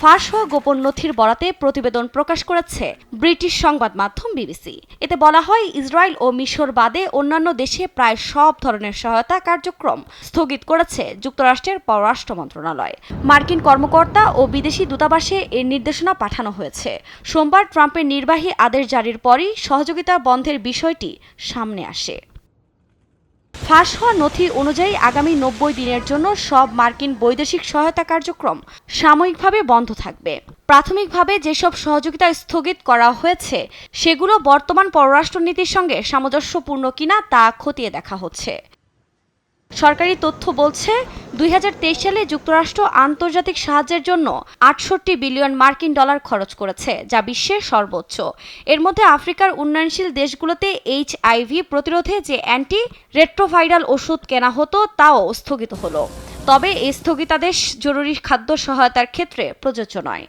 ফাঁস হওয়া গোপন নথির বরাতে প্রতিবেদন প্রকাশ করেছে ব্রিটিশ সংবাদ মাধ্যম বিবিসি। এতে বলা হয়, ইসরায়েল ও মিশর বাদে অন্যান্য দেশে প্রায় সব ধরনের সহায়তা কার্যক্রম স্থগিত করেছে যুক্তরাষ্ট্রের পররাষ্ট্র মন্ত্রণালয়। মার্কিন কর্মকর্তা ও বিদেশি দূতাবাসে এর নির্দেশনা পাঠানো হয়েছে। সোমবার ট্রাম্পের নির্বাহী আদেশ জারির পরই সহযোগিতা বন্ধের বিষয়টি সামনে আসে। ফাঁস হওয়া নথি অনুযায়ী আগামী ৯০ দিনের জন্য সব মার্কিন বৈদেশিক সহায়তা কার্যক্রম সাময়িকভাবে বন্ধ থাকবে। প্রাথমিকভাবে যেসব সহযোগিতা স্থগিত করা হয়েছে সেগুলো বর্তমান পররাষ্ট্রনীতির সঙ্গে সামঞ্জস্যপূর্ণ কিনা তা খতিয়ে দেখা হচ্ছে। সরকারি তথ্য বলছে, ২০২৩ সালে যুক্তরাষ্ট্র আন্তর্জাতিক সাহায্যের জন্য ৬৮ বিলিয়ন মার্কিন ডলার খরচ করেছে, যা বিশ্বের সর্বোচ্চ। এর মধ্যে আফ্রিকার উন্নয়নশীল দেশগুলোতে HIV প্রতিরোধে যে অ্যান্টি রেট্রোভাইরাল ওষুধ কেনা হতো তাও স্থগিত হলো। তবে এই স্থগিতাদেশ জরুরি খাদ্য সহায়তার ক্ষেত্রে প্রযোজ্য নয়।